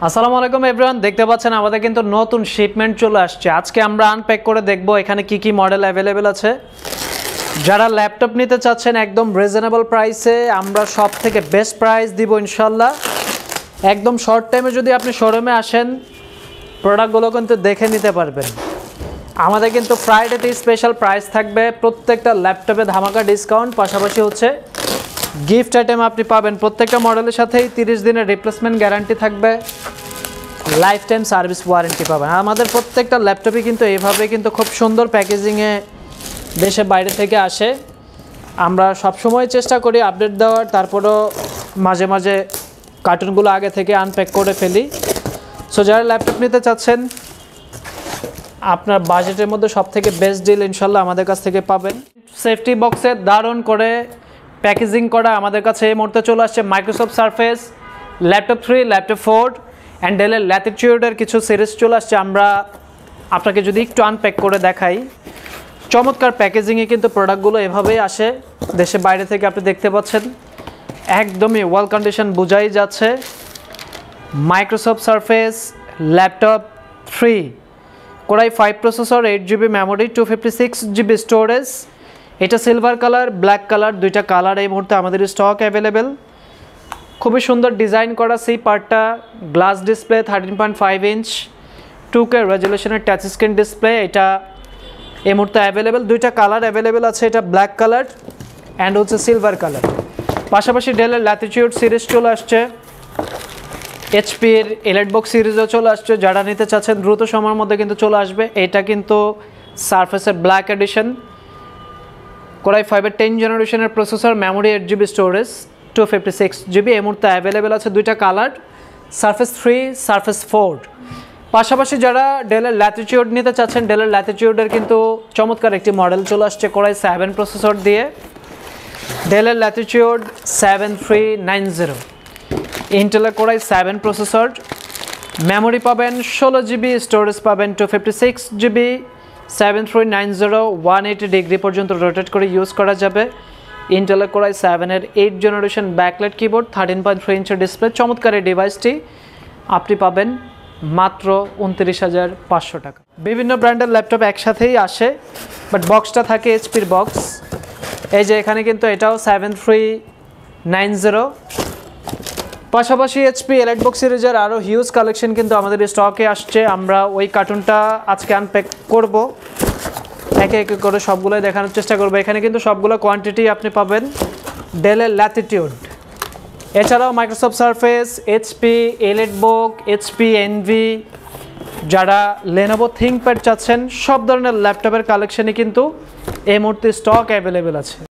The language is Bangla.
আসসালামু আলাইকুম এভরিওয়ান, দেখতে পাচ্ছেন আমাদের কিন্তু নতুন শিপমেন্ট চলে আসছে। আজকে আমরা আনপ্যাক করে দেখব এখানে কি কি মডেল অ্যাভেলেবেল আছে। যারা ল্যাপটপ নিতে চাচ্ছেন একদম রিজনেবল প্রাইসে, আমরা সব থেকে বেস্ট প্রাইস দিব ইনশাল্লাহ। একদম শর্ট টাইমে যদি আপনি শোরুমে আসেন, প্রোডাক্টগুলো কিন্তু দেখে নিতে পারবেন। আমাদের কিন্তু ফ্রাইডেতে স্পেশাল প্রাইস থাকবে, প্রত্যেকটা ল্যাপটপে ধামাকা ডিসকাউন্ট, পাশাপাশি হচ্ছে গিফট আইটেম আপনি পাবেন। প্রত্যেকটা মডেলের সাথেই 30 দিনের রিপ্লেসমেন্ট গ্যারান্টি থাকবে, লাইফ টাইম সার্ভিস ওয়ারেন্টি পাবেন। আমাদের প্রত্যেকটা ল্যাপটপই কিন্তু এইভাবে কিন্তু খুব সুন্দর প্যাকেজিংয়ে দেশের বাইরে থেকে আসে। আমরা সবসময় চেষ্টা করি আপডেট দেওয়ার, তারপরও মাঝে মাঝে কার্টুনগুলো আগে থেকে আনপ্যাক করে ফেলি। সো যারা ল্যাপটপ নিতে চাচ্ছেন, আপনার বাজেটের মধ্যে সব থেকে বেস্ট ডিল ইনশাল্লাহ আমাদের কাছ থেকে পাবেন। সেফটি বক্সে দারুণ করে প্যাকেজিং করা আমাদের কাছে এই মুহূর্তে চলে আসছে Microsoft Surface, laptop 3, laptop 4 and ডেলের ল্যাটিটিউডের কিছু সিরিজ চলে আসছে। আমরা আপনাকে যদি একটু আনপ্যাক করে দেখাই, চমৎকার প্যাকেজিংয়ে কিন্তু প্রোডাক্টগুলো এভাবেই আসে দেশের বাইরে থেকে। আপনি দেখতে পাচ্ছেন একদমই ওয়েল কন্ডিশন বোঝাই যাচ্ছে। Microsoft Surface laptop 3, core i 5 processor, 8GB memory, 256GB storage. এটা সিলভার কালার, ব্ল্যাক কালার, দুইটা কালার এই মুহূর্তে আমাদের স্টক অ্যাভেলেবেল। খুবই সুন্দর ডিজাইন করা সি পার্টটা, গ্লাস ডিসপ্লে 13.5 ইঞ্চ, 2K রেজুলেশনের টাচ স্ক্রিন ডিসপ্লে। এটা এই মুহূর্তে অ্যাভেলেবেল, দুইটা কালার অ্যাভেলেবেল আছে, এটা ব্ল্যাক কালার অ্যান্ড হচ্ছে সিলভার কালার। পাশাপাশি ডেলের ল্যাটিটিউড সিরিজ চলে আসছে, এইচপির এলিটবুক সিরিজও চলে আসছে। যারা নিতে চাচ্ছেন দ্রুত সময়ের মধ্যে কিন্তু চলে আসবে। এটা কিন্তু সারফেসের ব্ল্যাক এডিশন, কোরাই 5-এর 10 জেনারেশনের processor, memory 8GB storage, 256GB এই মুহূর্তে অ্যাভেলেবেল আছে, দুইটা কালার, সারফেস 3, সারফেস 4। পাশাপাশি যারা ডেলের ল্যাটিটিউড নিতে চাচ্ছেন, ডেলের ল্যাটিটিউডের কিন্তু চমৎকার একটি মডেল চলে আসছে কোরাই 7 প্রসেসর দিয়ে, ডেলের ল্যাটিটিউড 7390, ইন্টেলের কোরাই 7 প্রসেসর, মেমোরি পাবেন 16GB, স্টোরেজ পাবেন 256GB, 7390, 180 ডিগ্রি পর্যন্ত রোটেট করে ইউজ করা যাবে। ইন্টেলের কোরাই 7-এর 8 জেনারেশন ব্যাকলাইট কিবোর্ড, 13.3 ইঞ্চের ডিসপ্লে। চমৎকার এই ডিভাইসটি আপনি পাবেন মাত্র 29,500 টাকা। বিভিন্ন ব্র্যান্ডের ল্যাপটপ একসাথেই আসে, বাট বক্সটা থাকে এইচপির বক্স। এই যে এখানে কিন্তু এটাও 7390। পাশাপাশি এইচপি এলিটবুক সিরিজের আরও হিউজ কালেকশন কিন্তু আমাদের স্টকে আসছে। আমরা ওই কার্টুনটা আজকে আনপ্যাক করব, একে একে করে সবগুলোই দেখানোর চেষ্টা করবো। এখানে কিন্তু সবগুলো কোয়ান্টিটি আপনি পাবেন ডেলের ল্যাটিটিউড, এছাড়াও Microsoft surface, HP EliteBook, HP NV. যারা লেনোভো থিংকপ্যাড চাচ্ছেন, সব ধরনের ল্যাপটপের কালেকশনই কিন্তু এই মুহূর্তে স্টক অ্যাভেলেবেল আছে।